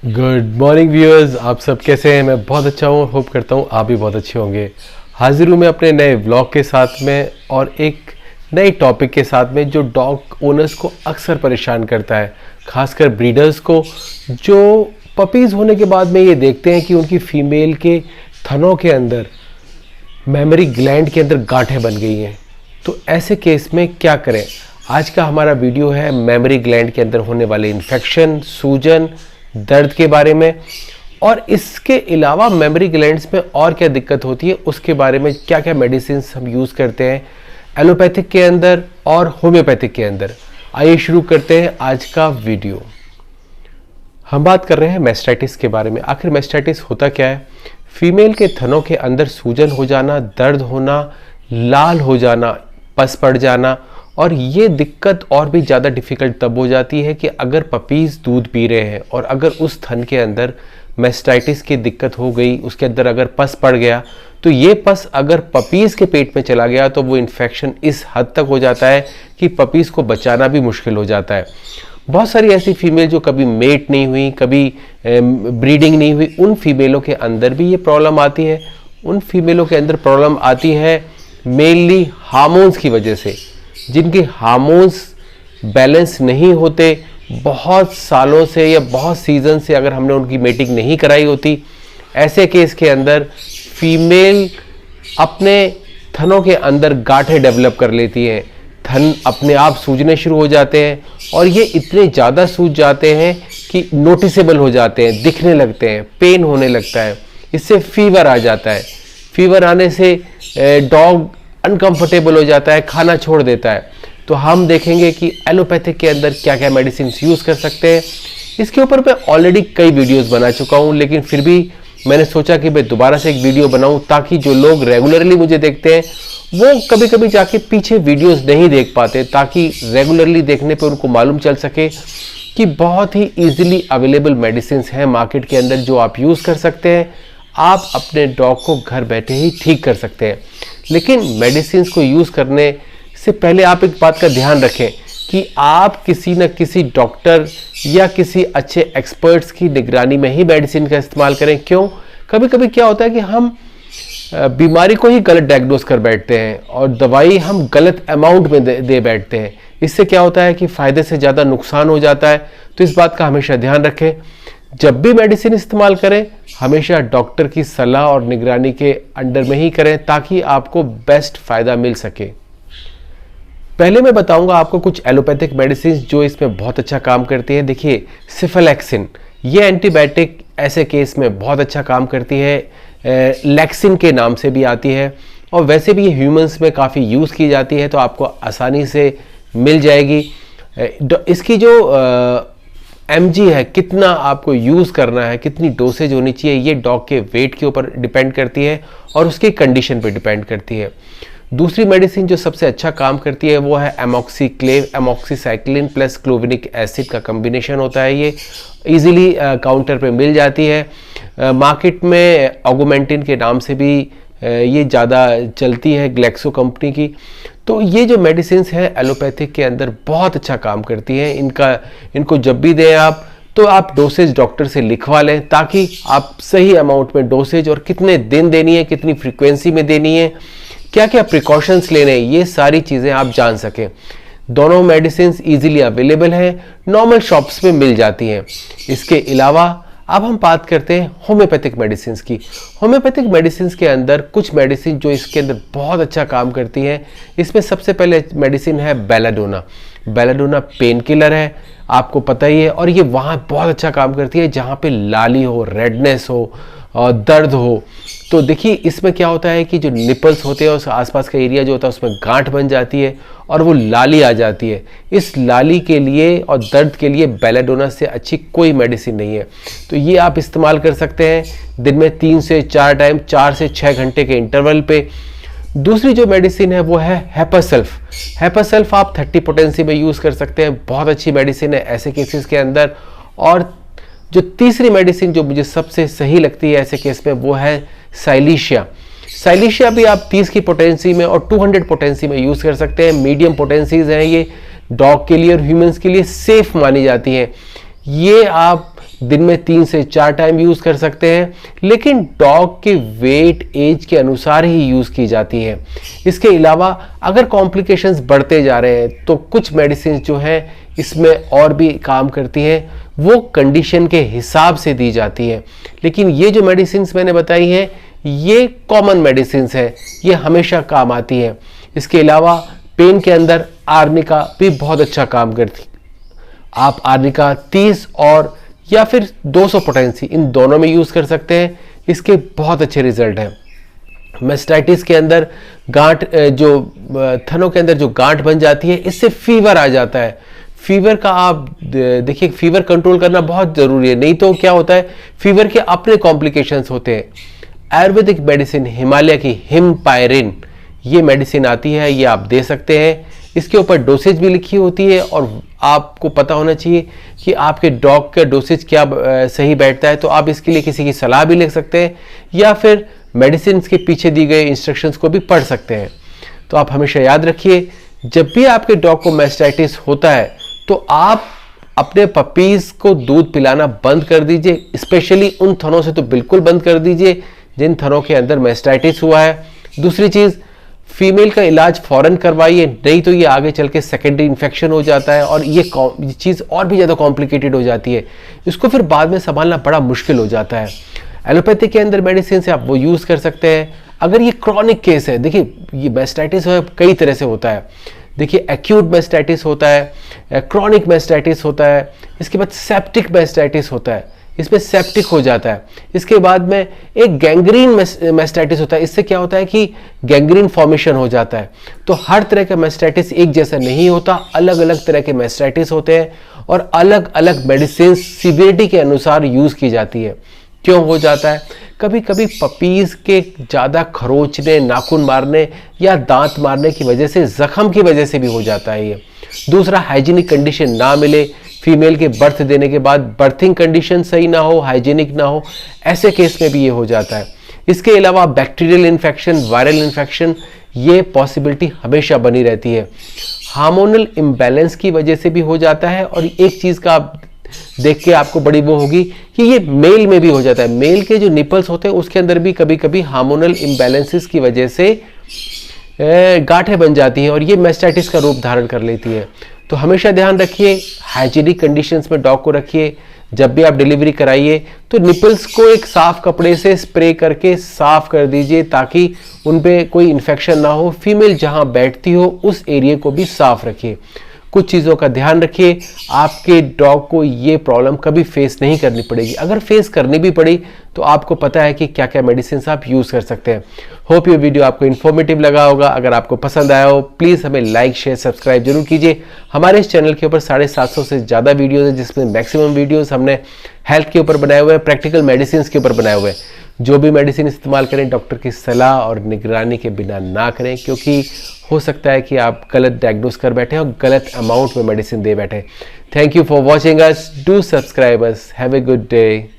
Good morning viewers, आप सब कैसे हैं? मैं बहुत अच्छा हूँ, होप करता हूँ आप भी बहुत अच्छे होंगे। हाजिर हूँ मैं अपने नए व्लॉग के साथ में और एक नए टॉपिक के साथ में जो डॉग ओनर्स को अक्सर परेशान करता है, खासकर ब्रीडर्स को, जो पपीज़ होने के बाद में ये देखते हैं कि उनकी फीमेल के थनों के अंदर, मेमोरी ग्लैंड के अंदर गांठें बन गई हैं। तो ऐसे केस में क्या करें? आज का हमारा वीडियो है मेमोरी ग्लैंड के अंदर होने वाले इन्फेक्शन, सूजन, दर्द के बारे में, और इसके अलावा मेमोरी ग्लैंड्स में और क्या दिक्कत होती है उसके बारे में, क्या क्या मेडिसिन हम यूज़ करते हैं एलोपैथिक के अंदर और होम्योपैथिक के अंदर। आइए शुरू करते हैं आज का वीडियो। हम बात कर रहे हैं मैस्टाइटिस के बारे में। आखिर मैस्टाइटिस होता क्या है? फीमेल के थनों के अंदर सूजन हो जाना, दर्द होना, लाल हो जाना, पस पड़ जाना, और ये दिक्कत और भी ज़्यादा डिफ़िकल्ट तब हो जाती है कि अगर पपीज़ दूध पी रहे हैं और अगर उस थन के अंदर मैस्टाइटिस की दिक्कत हो गई, उसके अंदर अगर पस पड़ गया, तो ये पस अगर पपीज़ के पेट में चला गया तो वो इन्फेक्शन इस हद तक हो जाता है कि पपीज़ को बचाना भी मुश्किल हो जाता है। बहुत सारी ऐसी फीमेल जो कभी मेट नहीं हुई, कभी ब्रीडिंग नहीं हुई, उन फीमेलों के अंदर भी ये प्रॉब्लम आती है। उन फीमेलों के अंदर प्रॉब्लम आती है मेनली हार्मोन्स की वजह से। जिनके हार्मोन्स बैलेंस नहीं होते, बहुत सालों से या बहुत सीजन से अगर हमने उनकी मेटिंग नहीं कराई होती, ऐसे केस के अंदर फीमेल अपने थनों के अंदर गांठें डेवलप कर लेती हैं। थन अपने आप सूजने शुरू हो जाते हैं और ये इतने ज़्यादा सूज जाते हैं कि नोटिसेबल हो जाते हैं, दिखने लगते हैं, पेन होने लगता है। इससे फीवर आ जाता है। फीवर आने से डॉग अनकंफर्टेबल हो जाता है, खाना छोड़ देता है। तो हम देखेंगे कि एलोपैथिक के अंदर क्या क्या मेडिसिन यूज़ कर सकते हैं। इसके ऊपर मैं ऑलरेडी कई वीडियोस बना चुका हूं, लेकिन फिर भी मैंने सोचा कि मैं दोबारा से एक वीडियो बनाऊं ताकि जो लोग रेगुलरली मुझे देखते हैं वो कभी कभी जाके पीछे वीडियोस नहीं देख पाते, ताकि रेगुलरली देखने पर उनको मालूम चल सके कि बहुत ही ईजिली अवेलेबल मेडिसिन हैं मार्केट के अंदर जो आप यूज़ कर सकते हैं। आप अपने डॉग को घर बैठे ही ठीक कर सकते हैं। लेकिन मेडिसिन को यूज़ करने से पहले आप एक बात का ध्यान रखें कि आप किसी न किसी डॉक्टर या किसी अच्छे एक्सपर्ट्स की निगरानी में ही मेडिसिन का इस्तेमाल करें। क्यों? कभी कभी क्या होता है कि हम बीमारी को ही गलत डायग्नोस कर बैठते हैं और दवाई हम गलत अमाउंट में दे बैठते हैं। इससे क्या होता है कि फ़ायदे से ज़्यादा नुकसान हो जाता है। तो इस बात का हमेशा ध्यान रखें। जब भी मेडिसिन इस्तेमाल करें हमेशा डॉक्टर की सलाह और निगरानी के अंडर में ही करें ताकि आपको बेस्ट फ़ायदा मिल सके। पहले मैं बताऊंगा आपको कुछ एलोपैथिक मेडिसिन जो इसमें बहुत अच्छा काम करती हैं। देखिए, सिफेलैक्सिन, ये एंटीबायोटिक ऐसे केस में बहुत अच्छा काम करती है। लैक्सिन के नाम से भी आती है और वैसे भी ये ह्यूमंस में काफ़ी यूज़ की जाती है, तो आपको आसानी से मिल जाएगी। इसकी जो mg है, कितना आपको यूज़ करना है, कितनी डोसेज होनी चाहिए, ये डॉग के वेट के ऊपर डिपेंड करती है और उसकी कंडीशन पे डिपेंड करती है। दूसरी मेडिसिन जो सबसे अच्छा काम करती है वो है एमॉक्सीक्लेव, एमॉक्सीसाइक्लिन प्लस क्लोविनिक एसिड का कम्बिनेशन होता है। ये इजीली काउंटर पे मिल जाती है। मार्केट में ऑगमेंटिन के नाम से भी ये ज़्यादा चलती है, ग्लेक्सो कंपनी की। तो ये जो मेडिसिन हैं एलोपैथिक के अंदर बहुत अच्छा काम करती हैं। इनको जब भी दें आप, तो आप डोसेज डॉक्टर से लिखवा लें ताकि आप सही अमाउंट में डोसेज और कितने दिन देनी है, कितनी फ्रीक्वेंसी में देनी है, क्या क्या प्रिकॉशंस लेने हैं, ये सारी चीज़ें आप जान सकें। दोनों मेडिसिन इजीली अवेलेबल हैं, नॉर्मल शॉप्स में मिल जाती हैं। इसके अलावा अब हम बात करते हैं होम्योपैथिक मेडिसिन की। होम्योपैथिक मेडिसिन के अंदर कुछ मेडिसिन जो इसके अंदर बहुत अच्छा काम करती हैं, इसमें सबसे पहले मेडिसिन है बेलाडोना। बेलाडोना पेन किलर है, आपको पता ही है, और ये वहाँ बहुत अच्छा काम करती है जहाँ पे लाली हो, रेडनेस हो और दर्द हो। तो देखिए, इसमें क्या होता है कि जो निपल्स होते हैं उस आसपास का एरिया जो होता है उसमें गांठ बन जाती है और वो लाली आ जाती है। इस लाली के लिए और दर्द के लिए बेलाडोना से अच्छी कोई मेडिसिन नहीं है। तो ये आप इस्तेमाल कर सकते हैं दिन में 3 से 4 टाइम, 4 से 6 घंटे के इंटरवल पे। दूसरी जो मेडिसिन है वो है हेपासल्फ। हेपासल्फ आप 30 पोटेंसी में यूज़ कर सकते हैं, बहुत अच्छी मेडिसिन है ऐसे केसेस के अंदर। और जो तीसरी मेडिसिन जो मुझे सबसे सही लगती है ऐसे केस में वो है साइलिशिया। साइलिशिया भी आप 30 की पोटेंसी में और 200 पोटेंसी में यूज़ कर सकते हैं। मीडियम पोटेंसीज हैं ये, डॉग के लिए और ह्यूमंस के लिए सेफ मानी जाती हैं। ये आप दिन में 3 से 4 टाइम यूज कर सकते हैं, लेकिन डॉग के वेट एज के अनुसार ही यूज की जाती है। इसके अलावा अगर कॉम्प्लिकेशंस बढ़ते जा रहे हैं तो कुछ मेडिसिन जो हैं इसमें और भी काम करती हैं, वो कंडीशन के हिसाब से दी जाती है। लेकिन ये जो मेडिसिन मैंने बताई हैं ये कॉमन मेडिसिन है, ये हमेशा काम आती है। इसके अलावा पेन के अंदर आर्निका भी बहुत अच्छा काम करती। आप आर्निका 30 और या फिर 200 पोटेंसी इन दोनों में यूज कर सकते हैं, इसके बहुत अच्छे रिजल्ट हैं। मेस्टाइटिस के अंदर गांठ, जो थनों के अंदर जो गांठ बन जाती है, इससे फीवर आ जाता है। फीवर का आप देखिए, फीवर कंट्रोल करना बहुत जरूरी है, नहीं तो क्या होता है फीवर के अपने कॉम्प्लिकेशंस होते हैं। आयुर्वेदिक मेडिसिन हिमालय की हिमपायरिन ये मेडिसिन आती है, ये आप दे सकते हैं। इसके ऊपर डोसेज भी लिखी होती है और आपको पता होना चाहिए कि आपके डॉग का डोसेज क्या सही बैठता है, तो आप इसके लिए किसी की सलाह भी ले सकते हैं या फिर मेडिसिन के पीछे दी गई इंस्ट्रक्शंस को भी पढ़ सकते हैं। तो आप हमेशा याद रखिए, जब भी आपके डॉग को मेस्टाइटिस होता है तो आप अपने पपीज को दूध पिलाना बंद कर दीजिए, स्पेशली उन थनों से तो बिल्कुल बंद कर दीजिए जिन थनों के अंदर मेस्टाइटिस हुआ है। दूसरी चीज, फीमेल का इलाज फौरन करवाइए, नहीं तो ये आगे चल के सेकेंडरी इन्फेक्शन हो जाता है और ये चीज़ और भी ज़्यादा कॉम्प्लिकेटेड हो जाती है, इसको फिर बाद में संभालना बड़ा मुश्किल हो जाता है। एलोपैथी के अंदर मेडिसिन से आप वो यूज़ कर सकते हैं। अगर ये क्रॉनिक केस है, देखिए ये मेस्टाइटिस कई तरह से होता है। देखिए एक्यूट मेस्टाइटिस होता है, क्रॉनिक मेस्टाइटिस होता है, इसके बाद सेप्टिक मेस्टाइटिस होता है, इसमें सेप्टिक हो जाता है। इसके बाद में एक गैंग्रीन मेस्टाइटिस होता है, इससे क्या होता है कि गैंग्रीन फॉर्मेशन हो जाता है। तो हर तरह का मेस्टाइटिस एक जैसा नहीं होता, अलग अलग तरह के मेस्टाइटिस होते हैं और अलग अलग मेडिसिन सीवियरिटी के अनुसार यूज की जाती है। क्यों हो जाता है? कभी कभी पपीज के ज़्यादा खरोचने, नाखून मारने या दांत मारने की वजह से, जख्म की वजह से भी हो जाता है ये। दूसरा, हाइजीनिक कंडीशन ना मिले, फीमेल के बर्थ देने के बाद बर्थिंग कंडीशन सही ना हो, हाइजीनिक ना हो, ऐसे केस में भी ये हो जाता है। इसके अलावा बैक्टीरियल इन्फेक्शन, वायरल इन्फेक्शन, ये पॉसिबिलिटी हमेशा बनी रहती है। हार्मोनल इम्बैलेंस की वजह से भी हो जाता है। और एक चीज़ का आप देख के आपको बड़ी वो होगी कि ये मेल में भी हो जाता है। मेल के जो निपल्स होते हैं उसके अंदर भी कभी कभी हार्मोनल इम्बैलेंसेस की वजह से गांठें बन जाती हैं और ये मेस्टाइटिस का रूप धारण कर लेती है। तो हमेशा ध्यान रखिए, हाइजीनिक कंडीशंस में डॉग को रखिए। जब भी आप डिलीवरी कराइए तो निपल्स को एक साफ कपड़े से स्प्रे करके साफ कर दीजिए ताकि उन पे कोई इन्फेक्शन ना हो। फीमेल जहां बैठती हो उस एरिया को भी साफ रखिए। कुछ चीज़ों का ध्यान रखिए, आपके डॉग को ये प्रॉब्लम कभी फेस नहीं करनी पड़ेगी। अगर फेस करनी भी पड़ी तो आपको पता है कि क्या क्या मेडिसिन आप यूज़ कर सकते हैं। होप ये वीडियो आपको इन्फॉर्मेटिव लगा होगा। अगर आपको पसंद आया हो प्लीज़ हमें लाइक, शेयर, सब्सक्राइब जरूर कीजिए। हमारे इस चैनल के ऊपर 750 से ज़्यादा वीडियोज़ हैं, जिसमें मैक्सिमम वीडियोज़ हमने हेल्थ के ऊपर बनाए हुए हैं, प्रैक्टिकल मेडिसिन के ऊपर बनाए हुए हैं। जो भी मेडिसिन इस्तेमाल करें डॉक्टर की सलाह और निगरानी के बिना ना करें, क्योंकि हो सकता है कि आप गलत डायग्नोस कर बैठे और गलत अमाउंट में मेडिसिन दे बैठे। Thank you for watching us, do subscribe us, have a good day.